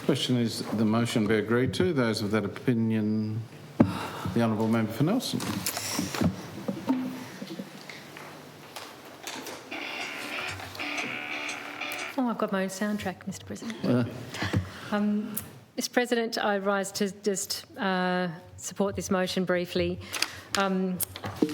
Question is the motion be agreed to. Those of that opinion, the Honourable Member for Nelson. Oh, I've got my own soundtrack, Mr. President. Mr. President, I rise to just support this motion briefly.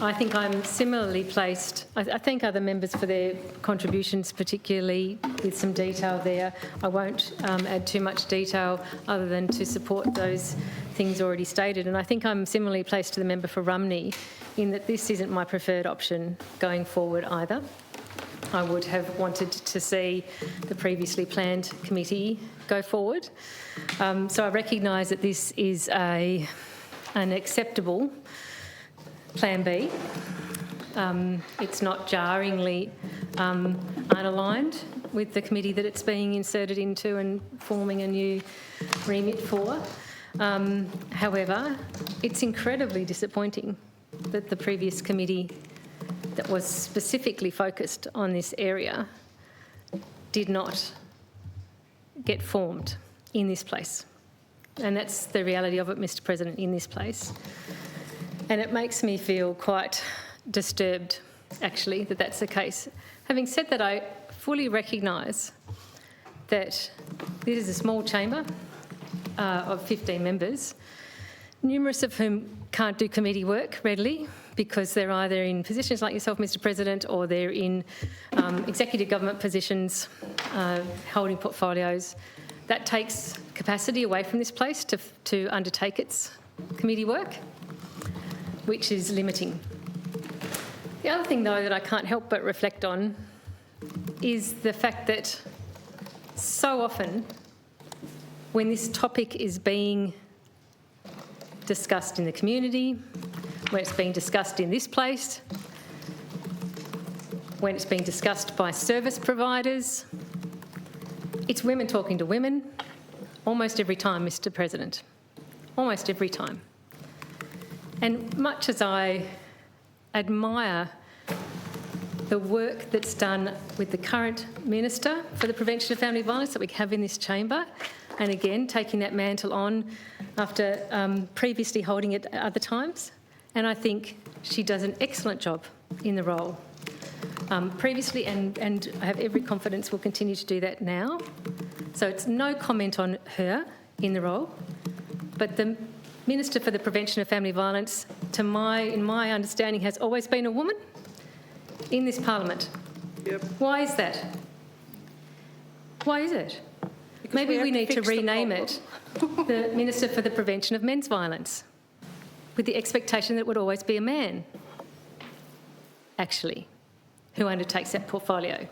I think I'm similarly placed. I thank other members for their contributions, particularly with some detail there. I won't add too much detail other than to support those things already stated. And I think I'm similarly placed to the member for Rumney in that this isn't my preferred option going forward either. I would have wanted to see the previously planned committee go forward. So I recognise that this is an acceptable Plan B. It's not jarringly unaligned with the committee that it's being inserted into and forming a new remit for. However, it's incredibly disappointing that the previous committee that was specifically focused on this area did not get formed in this place. And that's the reality of it, Mr. President, in this place. And it makes me feel quite disturbed, actually, that that's the case. Having said that, I fully recognise that this is a small chamber of 15 members, numerous of whom can't do committee work readily because they're either in positions like yourself, Mr. President, or they're in executive government positions, holding portfolios. That takes capacity away from this place to undertake its committee work, which is limiting. The other thing, though, that I can't help but reflect on is the fact that so often when this topic is being discussed in the community, when it's being discussed in this place, when it's being discussed by service providers, it's women talking to women almost every time, Mr. President, almost every time. And much as I admire the work that's done with the current Minister for the Prevention of Family Violence that we have in this chamber, and again taking that mantle on after previously holding it at other times, and I think she does an excellent job in the role previously, and I have every confidence will continue to do that now. So it's no comment on her in the role, but the Minister for the Prevention of Family Violence, in my understanding, has always been a woman in this parliament. Yep. Why is that? Why is it? Because maybe we need to rename it the Minister for the Prevention of Men's Violence, with the expectation that it would always be a man, actually, who undertakes that portfolio.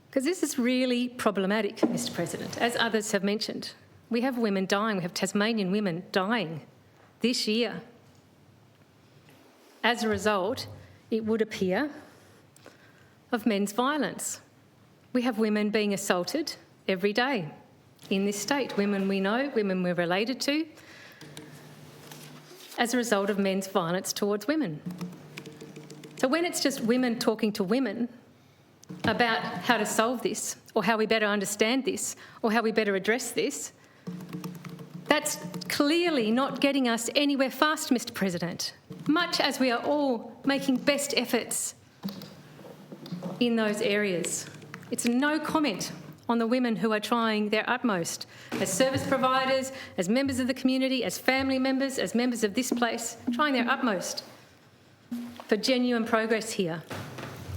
Because this is really problematic, Mr. President, as others have mentioned. We have women dying, we have Tasmanian women dying this year. As a result, it would appear, of men's violence. We have women being assaulted every day in this state, women we know, women we're related to, as a result of men's violence towards women. So when it's just women talking to women about how to solve this, or how we better understand this, or how we better address this, that's clearly not getting us anywhere fast, Mr. President, much as we are all making best efforts in those areas. It's no comment on the women who are trying their utmost as service providers, as members of the community, as family members, as members of this place, trying their utmost for genuine progress here.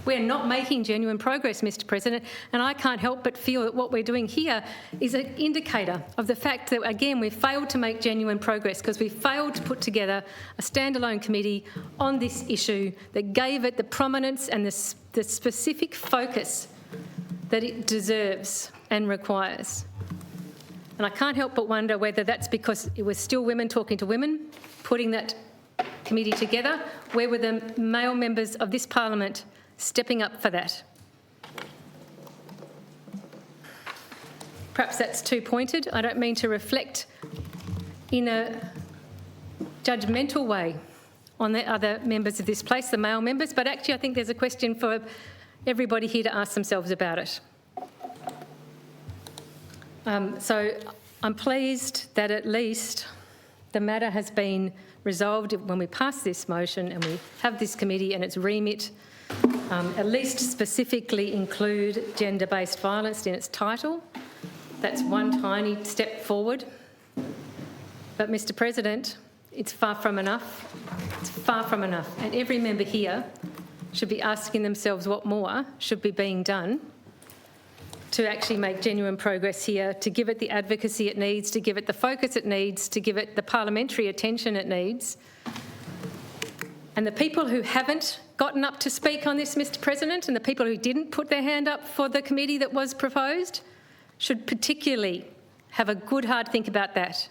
We're not making genuine progress, Mr. President, and I can't help but feel that what we're doing here is an indicator of the fact that, again, we've failed to make genuine progress because we failed to put together a standalone committee on this issue that gave it the prominence and the specific focus that it deserves and requires. And I can't help but wonder whether that's because it was still women talking to women, putting that committee together. Where were the male members of this parliament stepping up for that? Perhaps that's too pointed. I don't mean to reflect in a judgmental way on the other members of this place, the male members, but actually I think there's a question for everybody here to ask themselves about it. So I'm pleased that at least the matter has been resolved when we pass this motion and we have this committee and its remit at least specifically include gender-based violence in its title. That's one tiny step forward. But, Mr President, it's far from enough. It's far from enough. And every member here should be asking themselves what more should be being done to actually make genuine progress here, to give it the advocacy it needs, to give it the focus it needs, to give it the parliamentary attention it needs. And the people who haven't gotten up to speak on this, Mr President, and the people who didn't put their hand up for the committee that was proposed should particularly have a good hard think about that.